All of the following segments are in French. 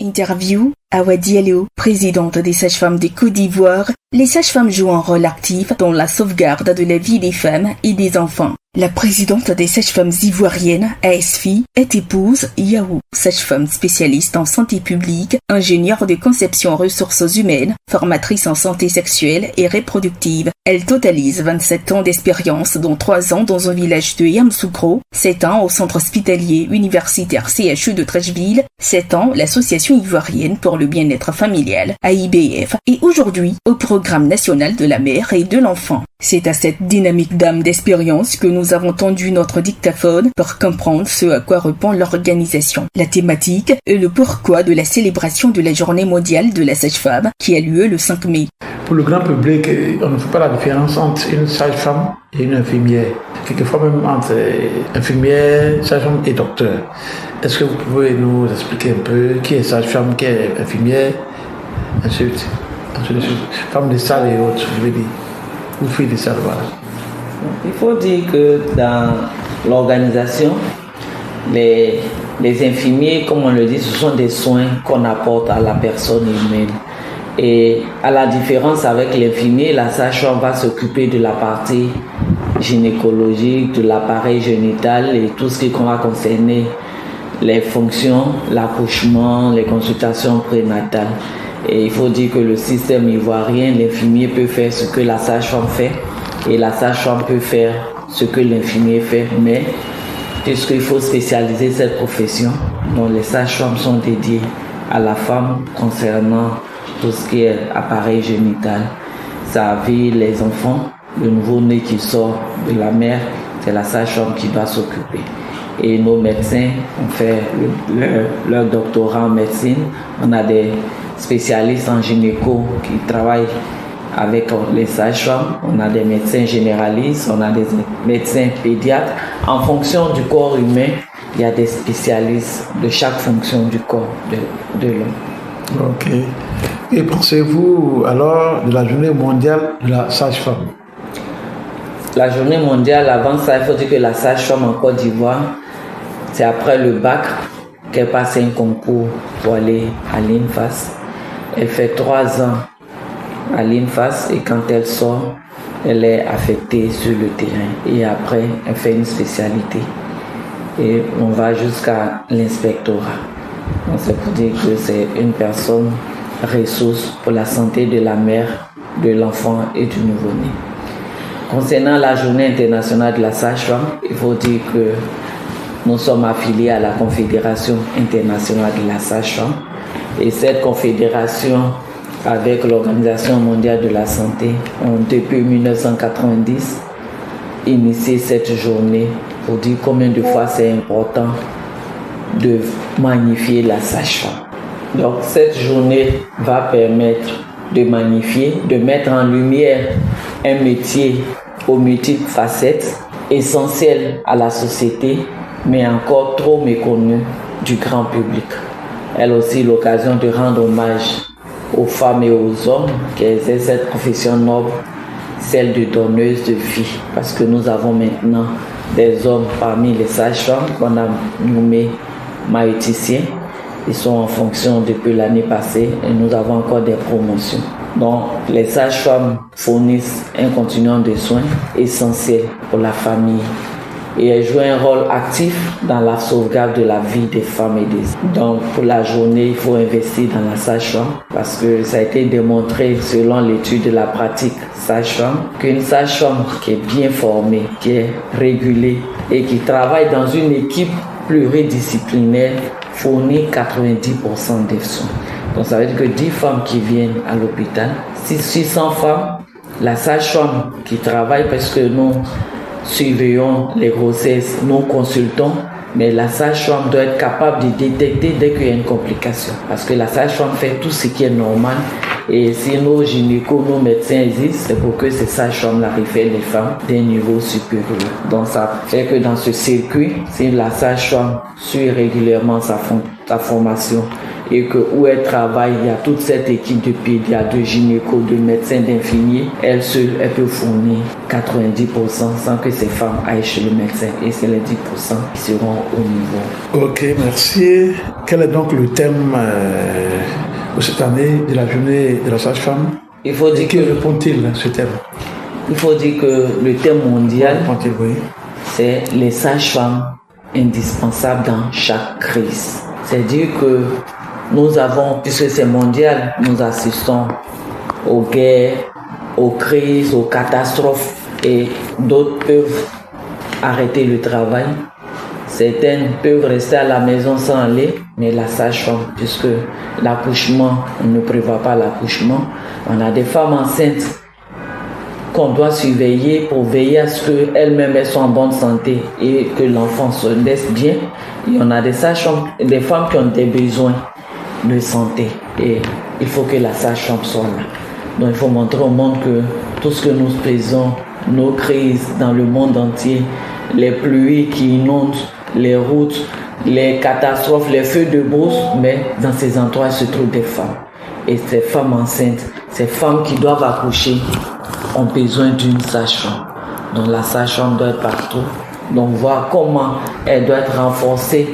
Interview, Awa Diallo, présidente des sages-femmes de Côte d'Ivoire. Les sages-femmes jouent un rôle actif dans la sauvegarde de la vie des femmes et des enfants. La présidente des sages-femmes ivoiriennes, ASFI, est épouse Yaou, sage-femme spécialiste en santé publique, ingénieure de conception ressources humaines, formatrice en santé sexuelle et reproductive. Elle totalise 27 ans d'expérience, dont 3 ans dans un village de Yamoussoukro, 7 ans au centre hospitalier universitaire CHU de Treichville, 7 ans l'association ivoirienne pour le bien-être familial, AIBF, et aujourd'hui au programme national de la mère et de l'enfant. C'est à cette dynamique d'âme d'expérience que nous avons tendu notre dictaphone pour comprendre ce à quoi répond l'organisation. La thématique est le pourquoi de la célébration de la journée mondiale de la sage-femme qui a lieu le 5 mai. Pour le grand public, on ne fait pas la différence entre une sage-femme et une infirmière. Quelquefois même entre infirmière, sage-femme et docteur. Est-ce que vous pouvez nous expliquer un peu qui est sage-femme, qui est infirmière, ensuite, femme de salle et autres, je veux dire. Ou fille de salle, voilà. Il faut dire que dans l'organisation, les infirmiers, comme on le dit, ce sont des soins qu'on apporte à la personne humaine. Et à la différence avec l'infirmier, la sage-femme va s'occuper de la partie gynécologique, de l'appareil génital et tout ce qui va concerner les fonctions, l'accouchement, les consultations prénatales. Et il faut dire que le système ivoirien, l'infirmier peut faire ce que la sage-femme fait et la sage-femme peut faire ce que l'infirmier fait. Mais puisqu'il faut spécialiser cette profession, dont les sages-femmes sont dédiées à la femme concernant tout ce qui est appareil génital, sa vie, les enfants, le nouveau-né qui sort de la mère, c'est la sage-femme qui doit s'occuper. Et nos médecins ont fait leur doctorat en médecine. On a des spécialistes en gynéco qui travaillent avec les sages-femmes. On a des médecins généralistes, on a des médecins pédiatres. En fonction du corps humain, il y a des spécialistes de chaque fonction du corps de l'homme. Ok. Et pensez-vous alors de la journée mondiale de la sage-femme? La journée mondiale, avant ça, il faut dire que la sage-femme en Côte d'Ivoire, c'est après le bac qu'elle passe un concours pour aller à l'INFAS. Elle fait 3 ans à l'INFAS et quand elle sort, elle est affectée sur le terrain. Et après, elle fait une spécialité. Et on va jusqu'à l'inspectorat. Donc c'est pour dire que c'est une personne ressource pour la santé de la mère, de l'enfant et du nouveau-né. Concernant la journée internationale de la sage-femme, il faut dire que nous sommes affiliés à la Confédération internationale de la sage-femme. Et cette confédération, avec l'Organisation mondiale de la santé, ont depuis 1990 initié cette journée pour dire combien de fois c'est important de magnifier la sage-femme. Donc cette journée va permettre de magnifier, de mettre en lumière un métier aux multiples facettes, essentiel à la société, mais encore trop méconnu du grand public. Elle a aussi l'occasion de rendre hommage aux femmes et aux hommes qui exercent cette profession noble, celle de donneuse de vie, parce que nous avons maintenant des hommes parmi les sages-femmes qu'on a nommés maïticiens. Ils sont en fonction depuis l'année passée et nous avons encore des promotions. Donc, les sages-femmes fournissent un continuum de soins essentiel pour la famille et elles jouent un rôle actif dans la sauvegarde de la vie des femmes et des hommes. Donc, pour la journée, il faut investir dans la sage-femme parce que ça a été démontré selon l'étude de la pratique sage-femme qu'une sage-femme qui est bien formée, qui est régulée et qui travaille dans une équipe pluridisciplinaire fournit 90% des soins. Donc ça veut dire que 10 femmes qui viennent à l'hôpital, 600 femmes, la sage-femme qui travaille parce que nous surveillons les grossesses, nous consultons, mais la sage-femme doit être capable de détecter dès qu'il y a une complication. Parce que la sage-femme fait tout ce qui est normal. Et si nos gynécos, nos médecins existent, c'est pour que ces sages-femmes-là réfèrent les femmes d'un niveau supérieur. Donc ça fait que dans ce circuit, si la sage-femme suit régulièrement sa formation et que où elle travaille, il y a toute cette équipe de pédiatres, de gynécos, de médecins, d'infirmiers, elle seule, elle peut fournir 90% sans que ces femmes aillent chez le médecin. Et c'est les 10% qui seront au niveau. Ok, merci. Quel est donc le thème pour cette année de la journée de la sage-femme? Il faut dire que répond-il ce thème? Il faut dire que le thème mondial, oui, c'est les sages-femmes indispensables dans chaque crise. C'est-à-dire que nous avons, puisque c'est mondial, nous assistons aux guerres, aux crises, aux catastrophes, et d'autres peuvent arrêter le travail. Certaines peuvent rester à la maison sans aller, mais la sage-femme, puisque l'accouchement, on ne prévoit pas l'accouchement, on a des femmes enceintes qu'on doit surveiller pour veiller à ce qu'elles-mêmes soient en bonne santé et que l'enfant se laisse bien. Et on a des sages-femmes, des femmes qui ont des besoins de santé et il faut que la sage-femme soit là. Donc il faut montrer au monde que tout ce que nous faisons, nos crises dans le monde entier, les pluies qui inondent les routes, les catastrophes, les feux de brousse, mais dans ces endroits se trouvent des femmes. Et ces femmes enceintes, ces femmes qui doivent accoucher, ont besoin d'une sage-femme. Donc la sage-femme doit être partout. Donc voir comment elle doit être renforcée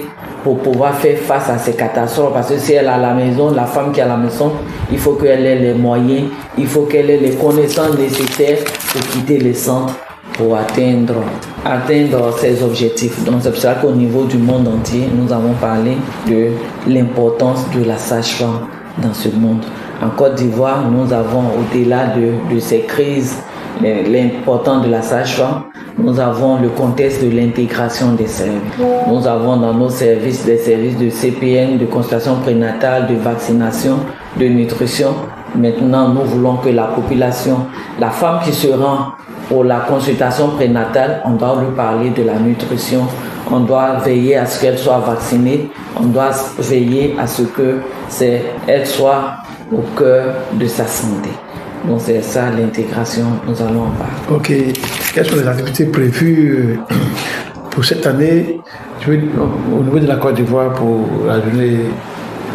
pour pouvoir faire face à ces catastrophes. Parce que si elle est à la maison, la femme qui est à la maison, il faut qu'elle ait les moyens, il faut qu'elle ait les connaissances nécessaires pour quitter les centres pour atteindre ses objectifs. Donc c'est pour ça qu'au niveau du monde entier, nous avons parlé de l'importance de la sage-femme dans ce monde. En Côte d'Ivoire, nous avons, au-delà de ces crises, l'importance de la sage-femme, nous avons le contexte de l'intégration des services. Nous avons dans nos services des services de CPN, de consultation prénatale, de vaccination, de nutrition. Maintenant, nous voulons que la population, la femme qui se rend pour la consultation prénatale, on doit lui parler de la nutrition. On doit veiller à ce qu'elle soit vaccinée. On doit veiller à ce qu'elle soit au cœur de sa santé. Donc c'est ça l'intégration, nous allons en parler. Ok. Quelles sont les activités prévues pour cette année au niveau de la Côte d'Ivoire pour la journée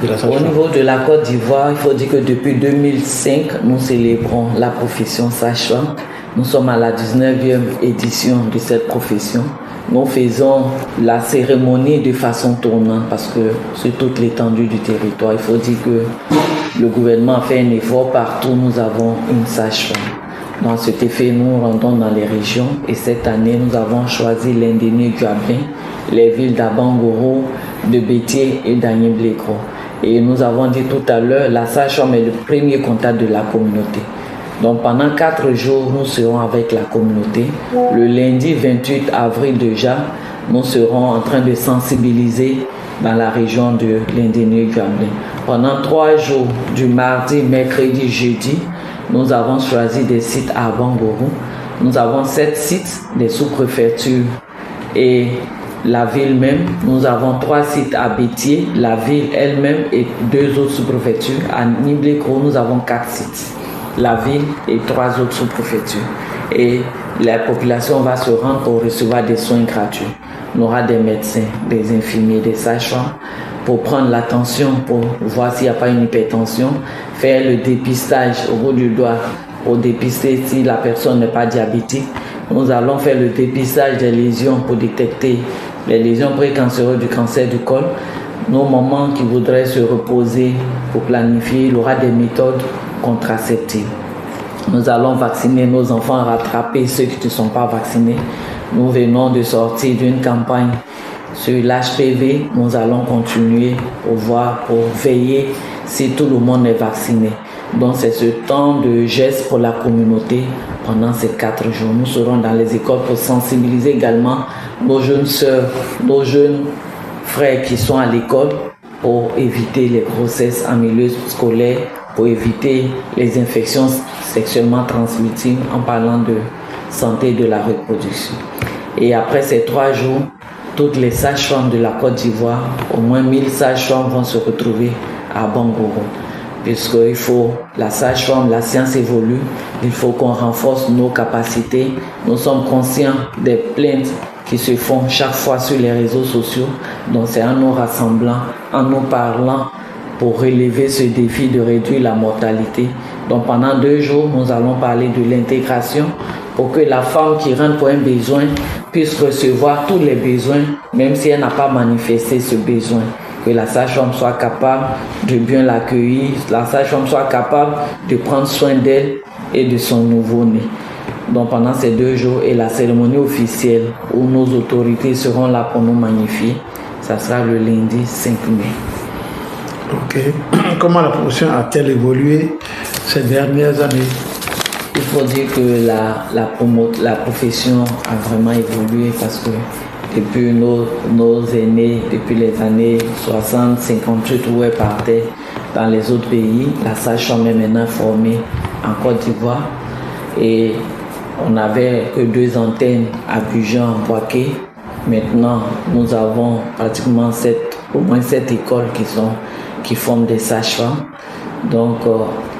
de la sage-femme? Au niveau de la Côte d'Ivoire, il faut dire que depuis 2005, nous célébrons la profession sage-femme. Nous sommes à la 19e édition de cette profession. Nous faisons la cérémonie de façon tournante parce que sur toute l'étendue du territoire, il faut dire que le gouvernement a fait un effort partout. Nous avons une sage-femme. Dans cet effet, nous rendons dans les régions et cette année, nous avons choisi l'Indéné-Guabin, les villes d'Abangoro, de Bétier et d'Agné-Blécro. Et nous avons dit tout à l'heure, la sage-femme est le premier contact de la communauté. Donc pendant 4 jours, nous serons avec la communauté. Le lundi 28 avril déjà, nous serons en train de sensibiliser dans la région de l'Indéné-Guabin. Pendant 3 jours, du mardi, mercredi, jeudi, nous avons choisi des sites à Bangoro. Nous avons 7 sites des sous-préfectures et la ville même. Nous avons 3 sites à Bétier, la ville elle-même et 2 autres sous-préfectures. À Agné-Blécro, nous avons 4 sites. La ville et 3 autres sous-préfectures. Et la population va se rendre pour recevoir des soins gratuits. On aura des médecins, des infirmiers, des sages-femmes pour prendre la tension, pour voir s'il n'y a pas une hypertension, faire le dépistage au bout du doigt pour dépister si la personne n'est pas diabétique. Nous allons faire le dépistage des lésions pour détecter les lésions précancéreuses du cancer du col. Nos mamans qui voudraient se reposer pour planifier, il y aura des méthodes contraceptives. Nous allons vacciner nos enfants, rattraper ceux qui ne sont pas vaccinés. Nous venons de sortir d'une campagne sur l'HPV. Nous allons continuer pour veiller si tout le monde est vacciné. Donc c'est ce temps de geste pour la communauté pendant ces 4 jours. Nous serons dans les écoles pour sensibiliser également nos jeunes sœurs, nos jeunes frères qui sont à l'école pour éviter les grossesses en milieu scolaire, pour éviter les infections sexuellement transmissibles en parlant de santé de la reproduction. Et après ces 3 jours, toutes les sages-femmes de la Côte d'Ivoire, au moins 1000 sages-femmes vont se retrouver à Bangoro. Puisqu'il faut, la sage-femme, la science évolue, il faut qu'on renforce nos capacités. Nous sommes conscients des plaintes qui se font chaque fois sur les réseaux sociaux. Donc c'est en nous rassemblant, en nous parlant pour relever ce défi de réduire la mortalité. Donc pendant 2 jours, nous allons parler de l'intégration pour que la femme qui rentre pour un besoin puisse recevoir tous les besoins, même si elle n'a pas manifesté ce besoin. que la sage-femme soit capable de bien l'accueillir, la sage-femme soit capable de prendre soin d'elle et de son nouveau-né. Donc pendant ces 2 jours et la cérémonie officielle où nos autorités seront là pour nous magnifier, ça sera le lundi 5 mai. Ok. Comment la profession a-t-elle évolué ces dernières années? Il faut dire que la profession a vraiment évolué parce que depuis nos aînés, depuis les années 60, 58 où elle partait dans les autres pays, la sage-femme est maintenant formée en Côte d'Ivoire et on n'avait que 2 antennes à Bujan, Boaké. Maintenant, nous avons pratiquement au moins 7 écoles qui forment des sages-femmes. Donc,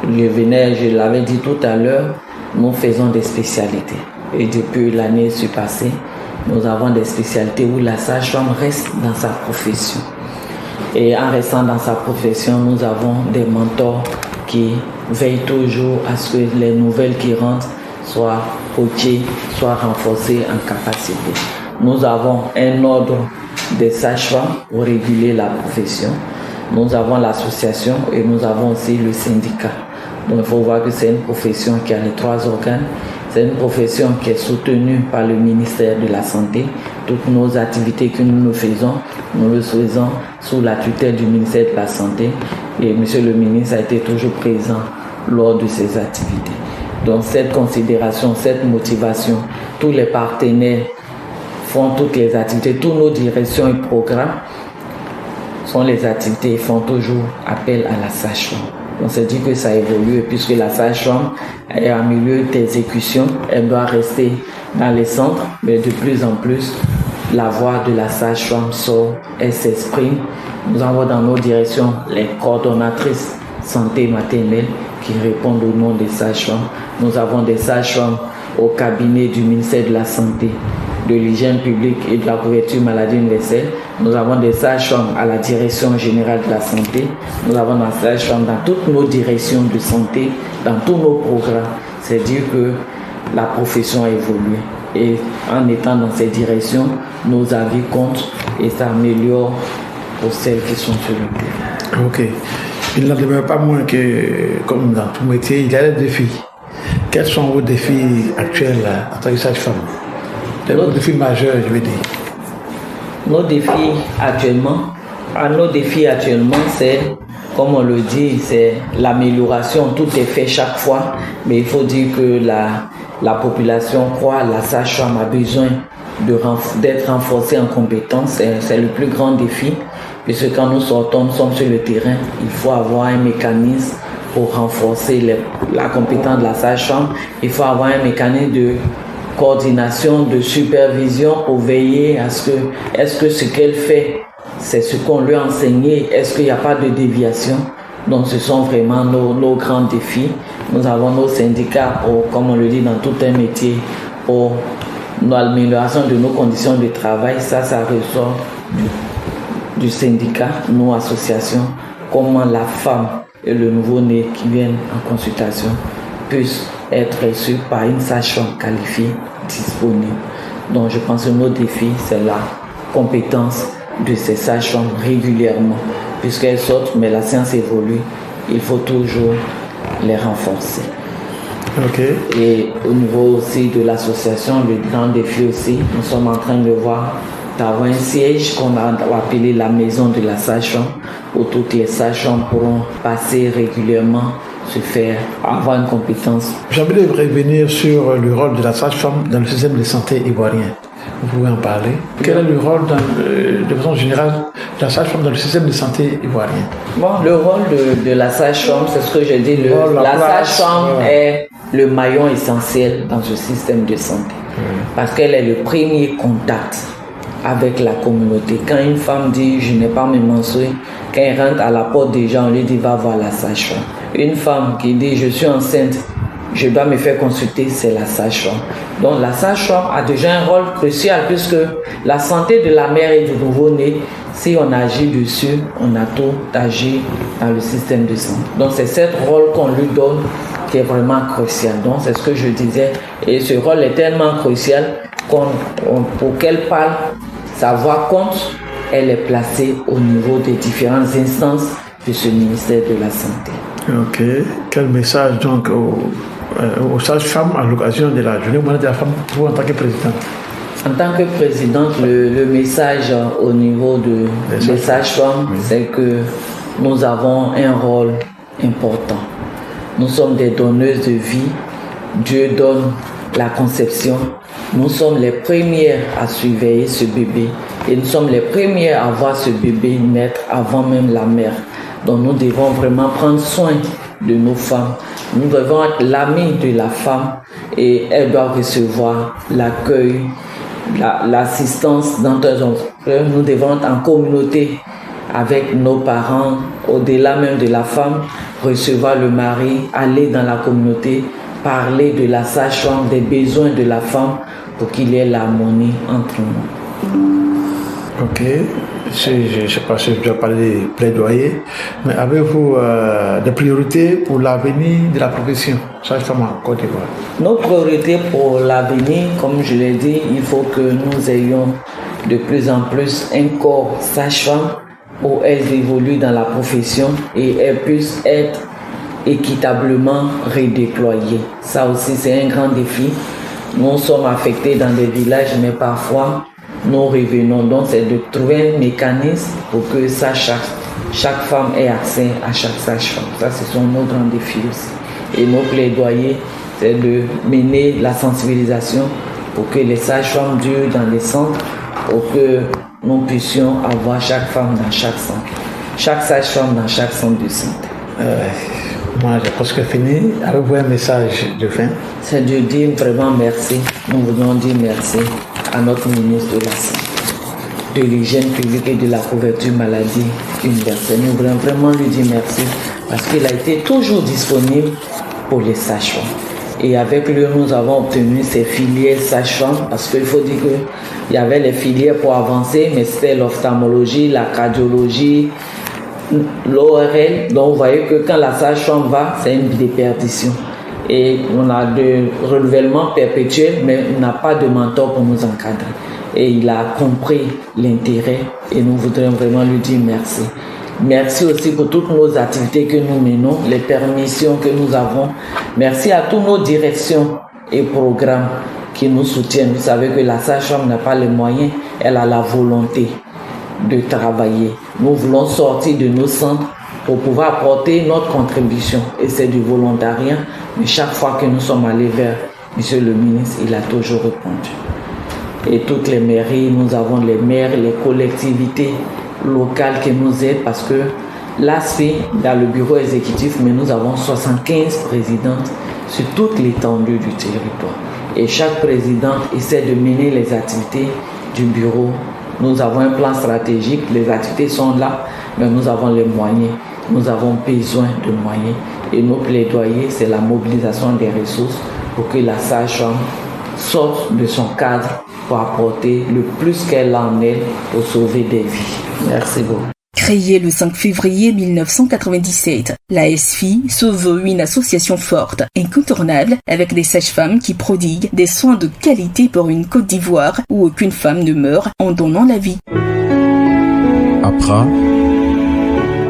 je l'avais dit tout à l'heure, nous faisons des spécialités. Et depuis l'année passée, nous avons des spécialités où la sage-femme reste dans sa profession. Et en restant dans sa profession, nous avons des mentors qui veillent toujours à ce que les nouvelles qui rentrent soient coachées, soient renforcées en capacité. Nous avons un ordre des sages-femmes pour réguler la profession. Nous avons l'association et nous avons aussi le syndicat. Donc il faut voir que c'est une profession qui a les 3 organes. C'est une profession qui est soutenue par le ministère de la Santé. Toutes nos activités que nous faisons sous la tutelle du ministère de la Santé. Et monsieur le ministre a été toujours présent lors de ces activités. Donc cette considération, cette motivation, tous les partenaires font toutes les activités, toutes nos directions et programmes sont les activités et font toujours appel à la sage-femme. On s'est dit que ça évolue puisque la sage-femme est en milieu d'exécution, elle doit rester dans les centres, mais de plus en plus, la voix de la sage-femme sort, elle s'exprime. Nous avons dans nos directions les coordonnatrices santé maternelle qui répondent au nom des sages-femmes. Nous avons des sages-femmes au cabinet du ministère de la Santé, de l'hygiène publique et de la couverture maladie universelle. Nous avons des sages-femmes à la direction générale de la santé. Nous avons des sages-femmes dans toutes nos directions de santé, dans tous nos programmes. C'est dire que la profession a évolué. Et en étant dans ces directions, nos avis comptent et ça améliore pour celles qui sont sur le terrain. Ok. Il n'en demeure pas moins que, comme dans tout métier, il y a des défis. Quels sont vos défis actuels en tant que sage-femme? Nos défis majeurs, je veux dire. Nos défis actuellement, c'est, comme on le dit, c'est l'amélioration. Tout est fait chaque fois, mais il faut dire que la population croit, la sage-femme a besoin d'être renforcée en compétences. C'est le plus grand défi, puisque quand nous sortons, nous sommes sur le terrain, il faut avoir un mécanisme pour renforcer la compétence de la sage-femme. Il faut avoir un mécanisme de coordination, de supervision pour veiller à ce que, est-ce que ce qu'elle fait, c'est ce qu'on lui a enseigné, est-ce qu'il n'y a pas de déviation? Donc ce sont vraiment nos grands défis. Nous avons nos syndicats, comme on le dit dans tout un métier, pour l'amélioration de nos conditions de travail. Ça ressort du syndicat, nos associations, comment la femme et le nouveau-né qui viennent en consultation puissent être reçus par une sage-femme qualifiée, disponible. Donc je pense que nos défis, c'est la compétence de ces sages-femmes régulièrement, puisqu'elles sortent, mais la science évolue, il faut toujours les renforcer. Okay. Et au niveau aussi de l'association, le grand défi aussi, nous sommes en train de voir d'avoir un siège qu'on a appelé la maison de la sage-femme, où toutes les sages-femmes pourront passer régulièrement, se faire avoir une compétence. J'aimerais revenir sur le rôle de la sage-femme dans le système de santé ivoirien. Vous pouvez en parler. Quel est le rôle, de façon générale, de la sage-femme dans le système de santé ivoirien? Bon, le rôle de la sage-femme, c'est ce que j'ai dit. La sage-femme est le maillon essentiel dans ce système de santé. Parce qu'elle est le premier contact avec la communauté. Quand une femme dit « je n'ai pas mes menstrues », quand elle rentre à la porte des gens, on lui dit « va voir la sage-femme ». Une femme qui dit « je suis enceinte », je dois me faire consulter, c'est la sage-femme. Donc la sage-femme a déjà un rôle crucial puisque la santé de la mère et du nouveau-né, si on agit dessus, on a tout agi dans le système de santé. Donc c'est ce rôle qu'on lui donne qui est vraiment crucial. Donc c'est ce que je disais. Et ce rôle est tellement crucial pour qu'elle parle, sa voix compte elle est placée au niveau des différentes instances de ce ministère de la Santé. Ok. Quel message donc aux sages-femmes à l'occasion de la Journée mondiale de la femme pour en tant que présidente? En tant que présidente, le message au niveau des sages-femmes, c'est que nous avons un rôle important. Nous sommes des donneuses de vie. Dieu donne la conception. Nous sommes les premières à surveiller ce bébé et nous sommes les premières à voir ce bébé naître avant même la mère. Donc nous devons vraiment prendre soin de nos femmes. Nous devons être l'ami de la femme et elle doit recevoir l'accueil, l'assistance dans tes enfants. Nous devons être en communauté avec nos parents, au-delà même de la femme, recevoir le mari, aller dans la communauté, parler de la sage-femme, des besoins de la femme pour qu'il y ait l'harmonie entre nous. Ok, je ne sais pas si je dois parler de plaidoyer, mais avez-vous des priorités pour l'avenir de la profession sage-femme en Côte d'Ivoire? Nos priorités pour l'avenir, comme je l'ai dit, il faut que nous ayons de plus en plus un corps sage-femme où elles évoluent dans la profession et elles puissent être équitablement redéployées. Ça aussi, c'est un grand défi. Nous sommes affectés dans des villages, mais parfois, nous revenons. Donc, c'est de trouver un mécanisme pour que chaque femme ait accès à chaque sage-femme. Ça, ce sont nos grands défis aussi. Et nos plaidoyers, c'est de mener la sensibilisation pour que les sages-femmes durent dans les centres, pour que nous puissions avoir chaque femme dans chaque centre, chaque sage-femme dans chaque centre de santé. Moi, j'ai presque fini. Avez-vous un message de fin? C'est de dire vraiment merci. Nous voulons dire merci à notre ministre de la Santé, de l'hygiène publique et de la couverture maladie universelle. Nous voulons vraiment lui dire merci parce qu'il a été toujours disponible pour les sages-femmes. Et avec lui, nous avons obtenu ces filières sages-femmes parce qu'il faut dire qu'il y avait les filières pour avancer, mais c'était l'ophtalmologie, la cardiologie, l'ORL. Donc, vous voyez que quand la sage-femme va, c'est une déperdition. Et on a de renouvellement perpétuel, mais on n'a pas de mentor pour nous encadrer. Et il a compris l'intérêt et nous voudrions vraiment lui dire merci. Merci aussi pour toutes nos activités que nous menons, les permissions que nous avons. Merci à toutes nos directions et programmes qui nous soutiennent. Vous savez que la sage-femme n'a pas les moyens, elle a la volonté de travailler. Nous voulons sortir de nos centres pour pouvoir apporter notre contribution. Et c'est du volontariat. Mais chaque fois que nous sommes allés vers Monsieur le ministre, il a toujours répondu. Et toutes les mairies, nous avons les maires, les collectivités locales qui nous aident parce que l'ASFI, dans le bureau exécutif, mais nous avons 75 présidentes sur toute l'étendue du territoire. Et chaque présidente essaie de mener les activités du bureau. Nous avons un plan stratégique, les activités sont là, mais nous avons les moyens. Nous avons besoin de moyens. Et nos plaidoyers, c'est la mobilisation des ressources pour que la sage-femme sorte de son cadre pour apporter le plus qu'elle a en elle pour sauver des vies. Merci beaucoup. Créée le 5 février 1997, la SFI se veut une association forte, incontournable, avec des sages-femmes qui prodiguent des soins de qualité pour une Côte d'Ivoire où aucune femme ne meurt en donnant la vie. APRA,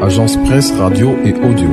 Agence Presse, Radio et Audio.